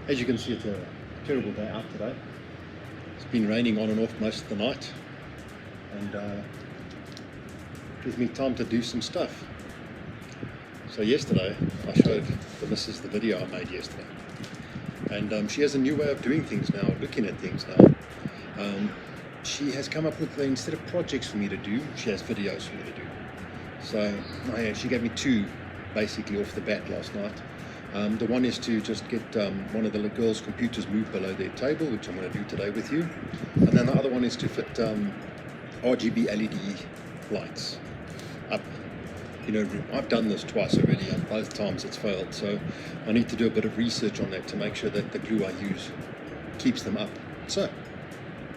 As you can see, it's a terrible day out today. It's been raining on and off most of the night, and gives me time to do some stuff. So yesterday I showed the missus the video I made yesterday, and she has a new way of doing things now, looking at things now. She has come up with, instead of projects for me to do, she has videos for me to do. So she gave me two basically off the bat last night. The one is to just get one of the girls' computers moved below their table, which I'm going to do today with you. And then the other one is to fit RGB LED lights up. You know, I've done this twice already, and both times it's failed. So I need to do a bit of research on that to make sure that the glue I use keeps them up. So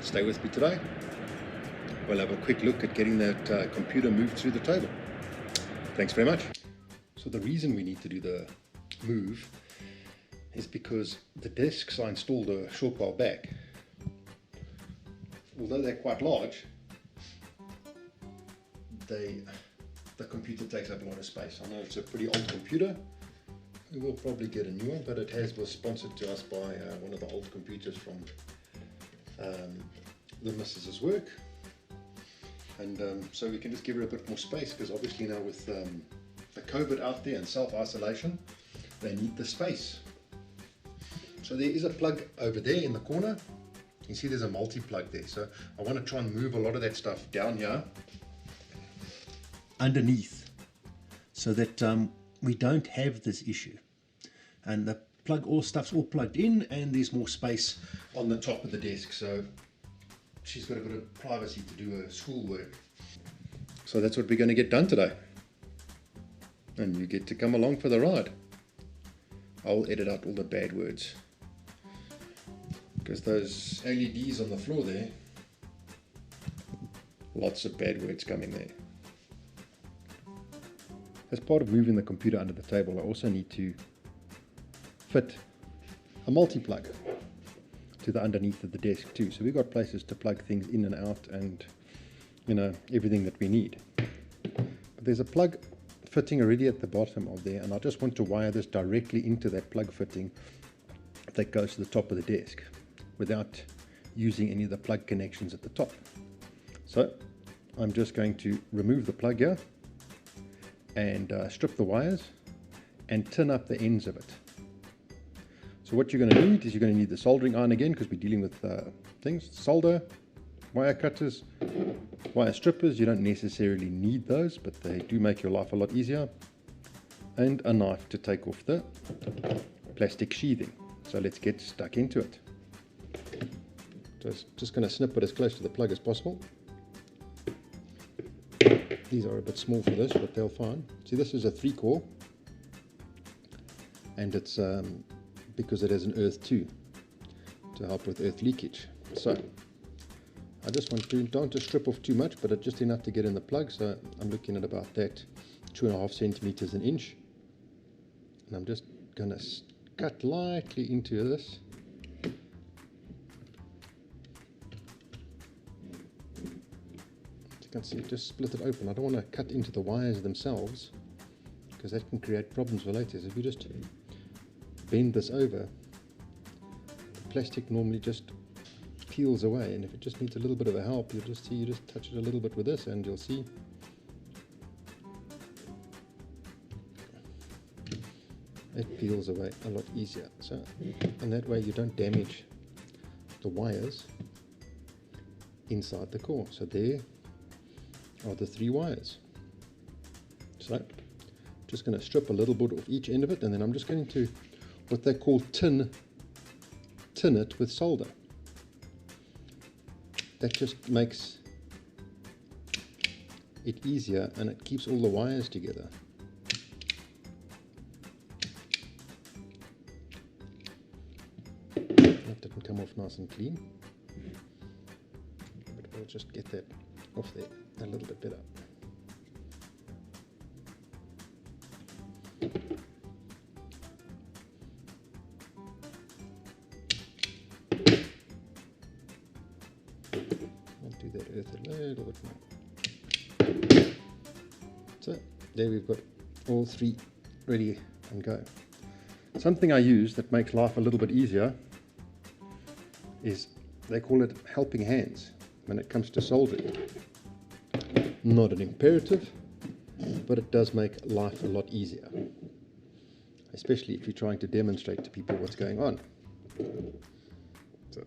stay with me today. We'll have a quick look at getting that computer moved through the table. Thanks very much. So the reason we need to do the move is because the desks I installed a short while back, although they're quite large, the computer takes up a lot of space. I know it's a pretty old computer. We will probably get a new one, but it was sponsored to us by one of the old computers from the missus's work, and so we can just give her a bit more space, because obviously now with the COVID out there and self-isolation, they need the space. So there is a plug over there in the corner. You see there's a multi-plug there, so I want to try and move a lot of that stuff down here underneath, so that we don't have this issue, and the stuff's all plugged in, and there's more space on the top of the desk, so she's got a bit of privacy to do her schoolwork. So that's what we're going to get done today, and you get to come along for the ride. I'll edit out all the bad words, because those LEDs on the floor there, lots of bad words coming there. As part of moving the computer under the table, I also need to fit a multi-plug to the underneath of the desk too. So we've got places to plug things in and out, and you know, everything that we need. But there's a plug fitting already at the bottom of there, and I just want to wire this directly into that plug fitting that goes to the top of the desk without using any of the plug connections at the top. So I'm just going to remove the plug here and strip the wires and tin up the ends of it. So what you're going to need is you're going to need the soldering iron again, because we're dealing with things, solder, wire cutters, wire strippers. You don't necessarily need those, but they do make your life a lot easier, and a knife to take off the plastic sheathing. So let's get stuck into it. Just going to snip it as close to the plug as possible. These are a bit small for this, but they'll fine. See, this is a 3-core, and it's because it has an earth too, to help with earth leakage. So I just want to, don't just strip off too much, but just enough to get in the plug. So I'm looking at about that 2.5 centimeters an inch, and I'm just going to cut lightly into this. As you can see, just split it open. I don't want to cut into the wires themselves, because that can create problems for later. So if you just bend this over, the plastic normally just peels away, and if it just needs a little bit of a help, you'll just see, you just touch it a little bit with this, and you'll see it peels away a lot easier. So, and that way you don't damage the wires inside the core. So there are the 3 wires. So just going to strip a little bit off each end of it, and then I'm just going to, what they call tin it with solder. That just makes it easier, and it keeps all the wires together. That didn't come off nice and clean, but we'll just get that off there a little bit better. I'll do that earth a little bit more. So there we've got all 3 ready and go. Something I use that makes life a little bit easier is, they call it helping hands when it comes to soldering. Not an imperative, but it does make life a lot easier, especially if you're trying to demonstrate to people what's going on. So,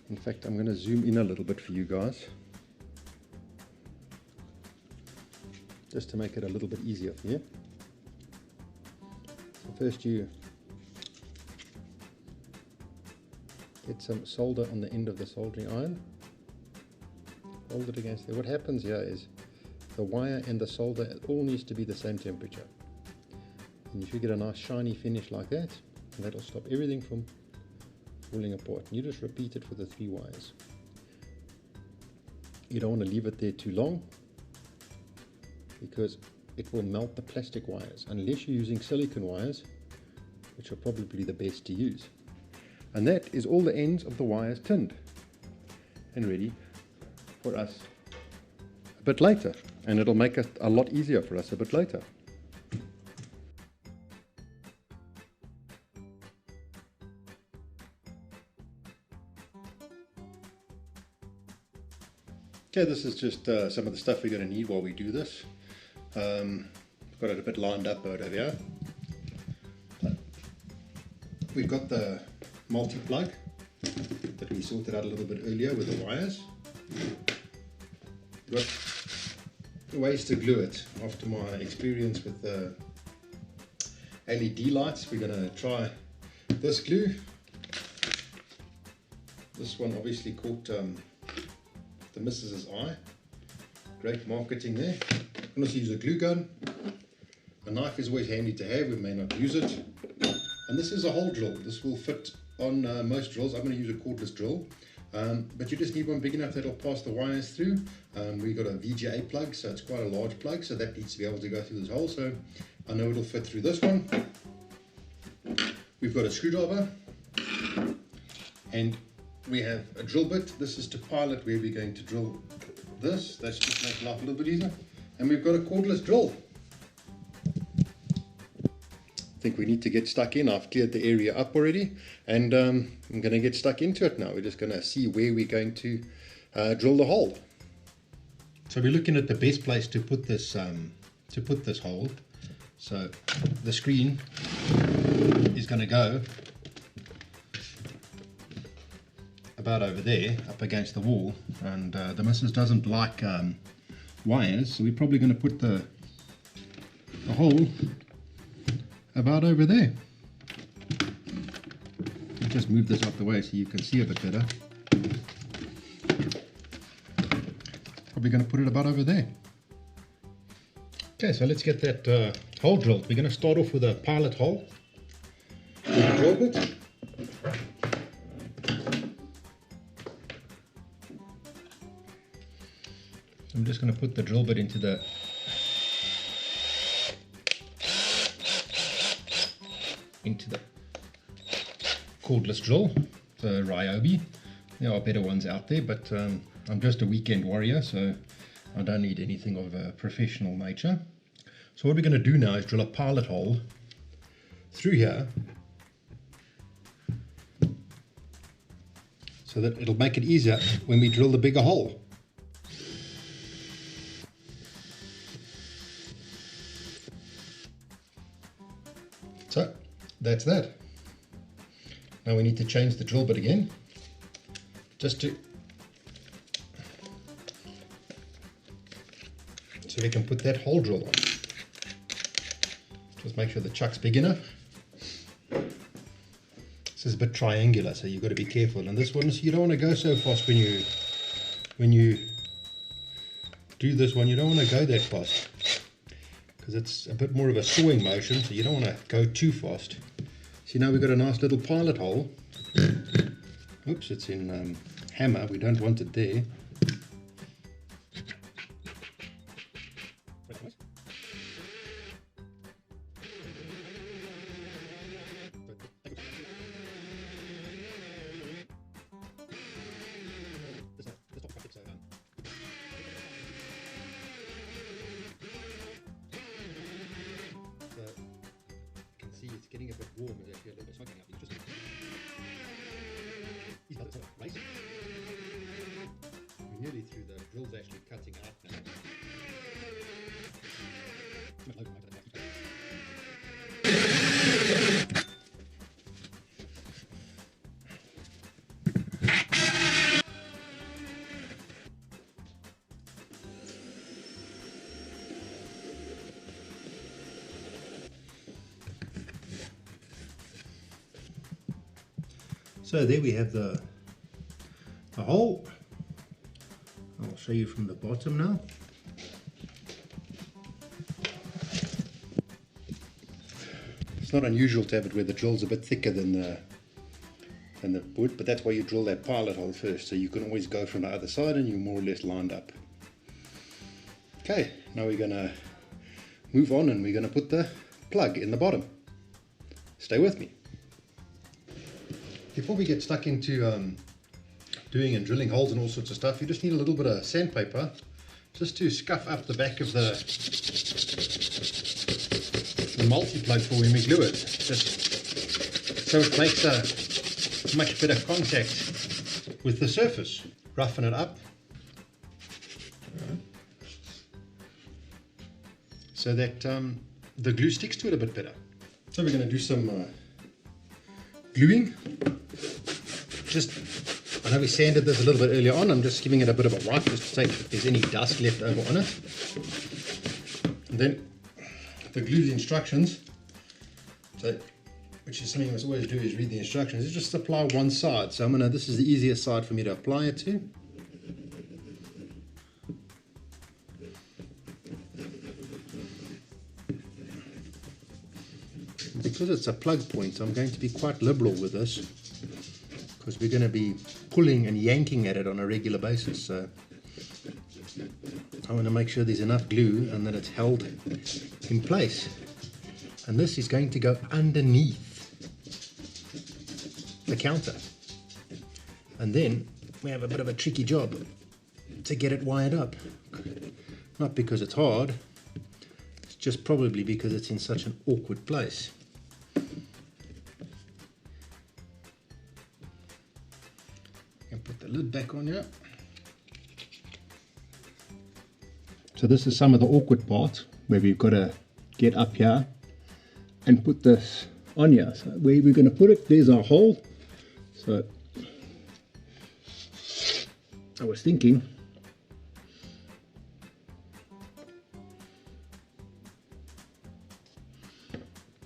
in fact, I'm going to zoom in a little bit for you guys, just to make it a little bit easier for you. So first you get some solder on the end of the soldering iron, hold it against there. What happens here is the wire and the solder, it all needs to be the same temperature. And you should get a nice shiny finish like that, and that'll stop everything from falling apart. And you just repeat it for the 3 wires. You don't want to leave it there too long, because it will melt the plastic wires, unless you're using silicone wires, which are probably the best to use. And that is all the ends of the wires tinned and ready for us a bit later, and it'll make it a lot easier for us a bit later. Okay, this is just some of the stuff we're going to need while we do this. Got it a bit lined up over here. We've got the multi-plug that we sorted out a little bit earlier with the wires. Got ways to glue it. After my experience with the LED lights, we're going to try this glue. This one obviously caught the missus's eye. Great marketing there. You can also use a glue gun. A knife is always handy to have, we may not use it. And this is a hole drill. This will fit on most drills. I'm going to use a cordless drill, but you just need one big enough that'll pass the wires through. We've got a VGA plug, so it's quite a large plug, so that needs to be able to go through this hole. So I know it'll fit through this one. We've got a screwdriver, and we have a drill bit. This is to pilot where we're going to drill this. That's just to make life a little bit easier. And we've got a cordless drill. I think we need to get stuck in. I've cleared the area up already, and I'm going to get stuck into it now. We're just going to see where we're going to drill the hole. So we're looking at the best place to put this hole. So the screen is going to go about over there, up against the wall, and the missus doesn't like wires, so we're probably going to put the hole about over there. I'll just move this out the way so you can see a bit better. Probably going to put it about over there. Okay, so let's get that hole drilled. We're going to start off with a pilot hole with a drill bit. So I'm just going to put the drill bit into the cordless drill, the Ryobi. There are better ones out there, but I'm just a weekend warrior, so I don't need anything of a professional nature. So what we're going to do now is drill a pilot hole through here, so that it'll make it easier when we drill the bigger hole. So that's that. Now we need to change the drill bit again, just so we can put that hole drill on. Just make sure the chuck's big enough. This is a bit triangular, so you've got to be careful. And this one, you don't want to go so fast when you do this one. You don't want to go that fast, because it's a bit more of a sawing motion, so you don't want to go too fast. See, now we've got a nice little pilot hole. Oops, it's in hammer. We don't want it there. warm is actually a little bit smoking out. Just these guys are racing. We're nearly through. The drill's actually cutting out now. So there we have the hole. I'll show you from the bottom now. It's not unusual to have it where the drill's a bit thicker than the wood, but that's why you drill that pilot hole first, so you can always go from the other side and you're more or less lined up. Okay, now we're gonna move on and we're gonna put the plug in the bottom. Stay with me. Before we get stuck into doing and drilling holes and all sorts of stuff, you just need a little bit of sandpaper just to scuff up the back of the multi-plug for when we glue it, just so it makes a much better contact with the surface. Roughen it up so that the glue sticks to it a bit better. So we're going to do some gluing. I know we sanded this a little bit earlier on. I'm just giving it a bit of a wipe just to take if there's any dust left over on it. And then the glue instructions, which is something I must always do, is read the instructions. Is just apply one side. So this is the easiest side for me to apply it to. Because it's a plug point, I'm going to be quite liberal with this, because we're going to be pulling and yanking at it on a regular basis. So I want to make sure there's enough glue and that it's held in place. And this is going to go underneath the counter. And then we have a bit of a tricky job to get it wired up. Not because it's hard, it's just probably because it's in such an awkward place. And put the lid back on here. So this is some of the awkward part where we've got to get up here and put this on here. So where we're going to put it, there's our hole. So I was thinking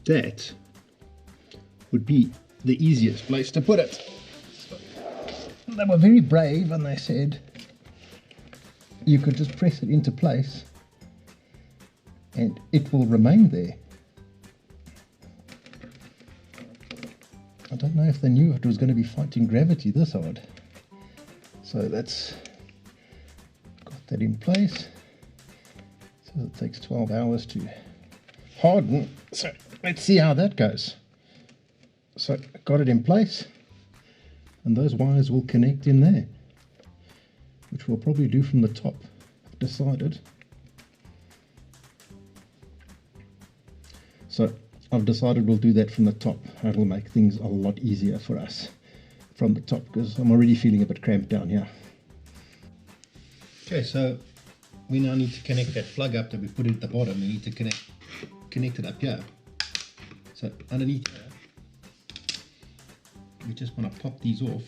that would be the easiest place to put it. They were very brave and they said you could just press it into place and it will remain there. I don't know if they knew it was going to be fighting gravity this hard. So that's got that in place. So it takes 12 hours to harden. So let's see how that goes. So got it in place, and those wires will connect in there, which we'll probably do from the top. I've decided. So I've decided we'll do that from the top. It'll make things a lot easier for us from the top, because I'm already feeling a bit cramped down here. Okay, so we now need to connect that plug up that we put at the bottom. We need to connect it up here. So underneath here, we just want to pop these off.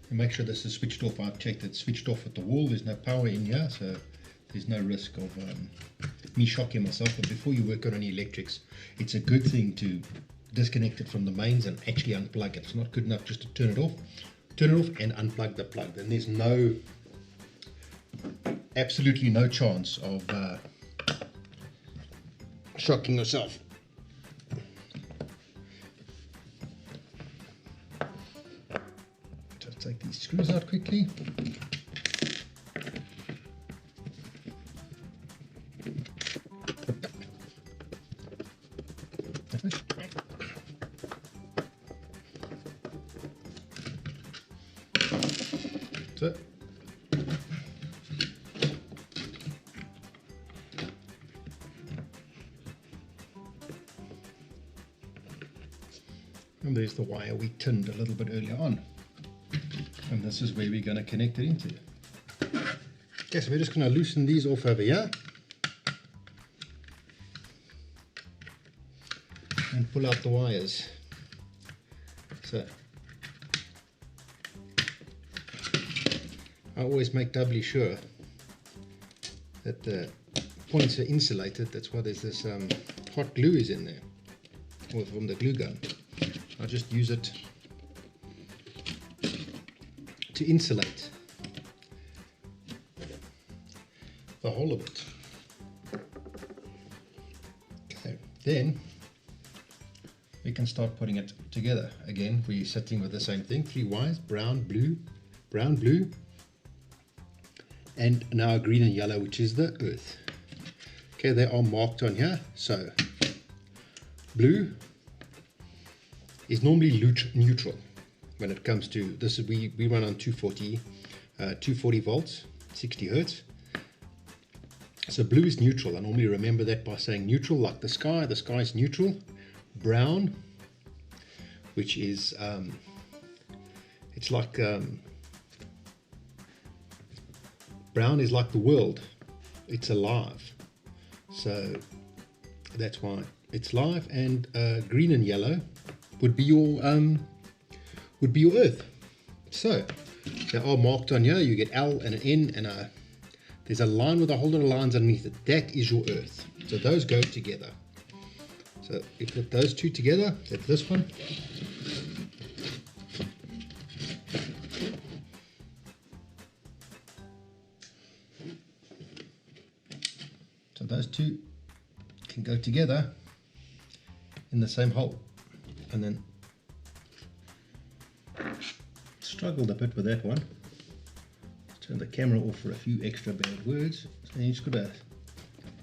And make sure this is switched off. I've checked it's switched off at the wall. There's no power in here, so there's no risk of me shocking myself. But before you work on any electrics, it's a good thing to disconnect it from the mains and actually unplug it. It's not good enough just to turn it off and unplug the plug. Then there's absolutely no chance of shocking yourself. Just take these screws out quickly. So And there's the wire we tinned a little bit earlier on. And this is where we're going to connect it into. Okay, so we're just going to loosen these off over here. And pull out the wires. So I always make doubly sure that the points are insulated. That's why there's this hot glue is in there, or from the glue gun. I just use it to insulate the whole of it. Okay, then we can start putting it together. Again, we're sitting with the same thing, 3 wires, brown, blue, and now green and yellow, which is the earth. Okay, they are marked on here. So blue is normally neutral when it comes to this. We run on 240 volts, 60 hertz. So blue is neutral. I normally remember that by saying neutral, like the sky. The sky is neutral. Brown, which is it's like brown is like the world. It's alive. So that's why it's live. And green and yellow would be your earth. So they are marked on here. You get L and an N and there's a line with a whole lot of lines underneath it. That is your earth. So those go together. So you put those two together. That's this one. So those two can go together in the same hole. And then struggled a bit with that one. Turn the camera off for a few extra bad words. So you just got to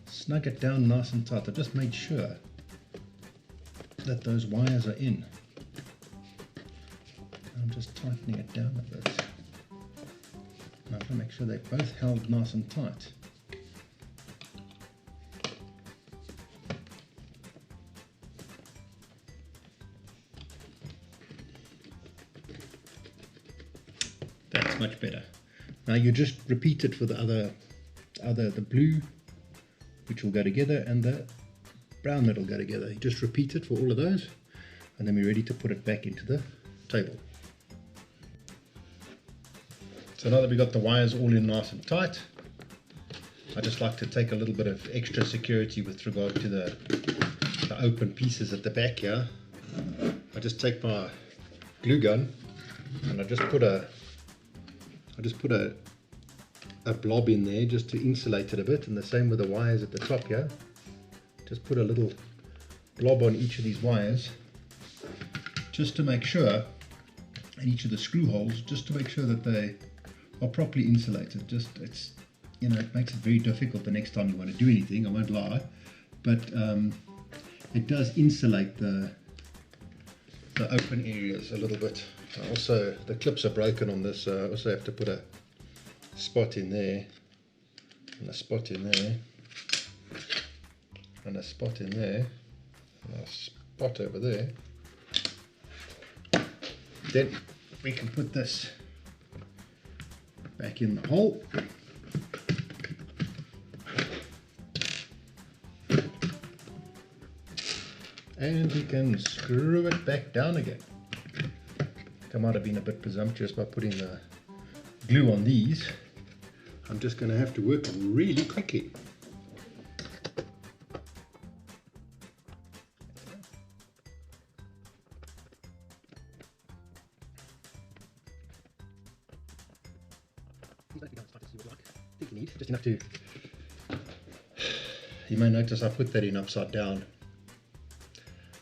snug it down nice and tight. I just made sure that those wires are in. I'm just tightening it down a bit. And I want to make sure they're both held nice and tight. That's much better. Now you just repeat it for the the blue, which will go together, and the brown that will go together. You just repeat it for all of those, and then we're ready to put it back into the table. So now that we've got the wires all in nice and tight, I just like to take a little bit of extra security with regard to the open pieces at the back here. I just take my glue gun and I just put a blob in there just to insulate it a bit, and the same with the wires at the top here. Just put a little blob on each of these wires just to make sure, and each of the screw holes, just to make sure that they are properly insulated. It's it makes it very difficult the next time you want to do anything, I won't lie, but it does insulate the open areas a little bit. Also, the clips are broken on this, so I also have to put a spot in there, and a spot in there, and a spot in there, and a spot over there. Then we can put this back in the hole. And we can screw it back down again. I might have been a bit presumptuous by putting the glue on these. I'm just going to have to work really quickly. Just enough to. You may notice I put that in upside down.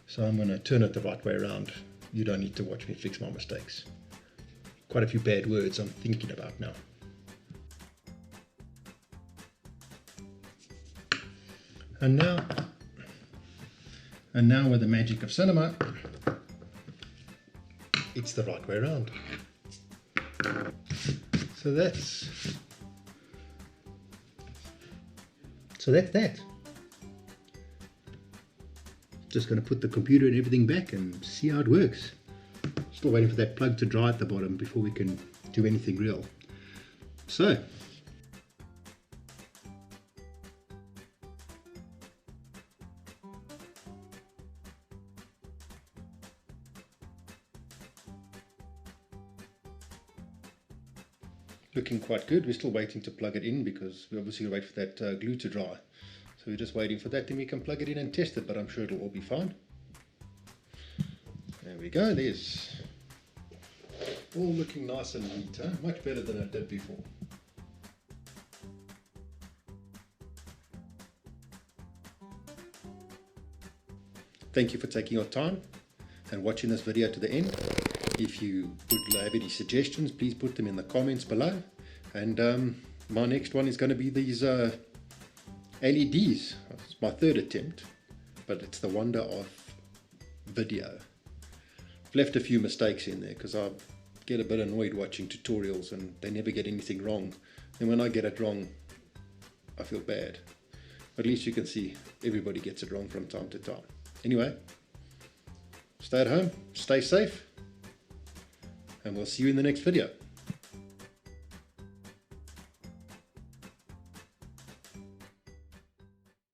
So I'm going to turn it the right way around. You don't need to watch me fix my mistakes. Quite a few bad words I'm thinking about now. And now with the magic of cinema, it's the right way around. So that's that. Just going to put the computer and everything back and see how it works. Still waiting for that plug to dry at the bottom before we can do anything real. So, looking quite good. We're still waiting to plug it in because we obviously wait for that glue to dry. So we're just waiting for that, then we can plug it in and test it, but I'm sure it'll all be fine. There we go, there's all looking nice and neat, huh? Much better than it did before. Thank you for taking your time and watching this video to the end. If you would have any suggestions, please put them in the comments below. And my next one is going to be these LEDs. It's my third attempt, but it's the wonder of video. I've left a few mistakes in there because I get a bit annoyed watching tutorials and they never get anything wrong. And when I get it wrong, I feel bad. At least you can see everybody gets it wrong from time to time. Anyway, stay at home, stay safe, and we'll see you in the next video.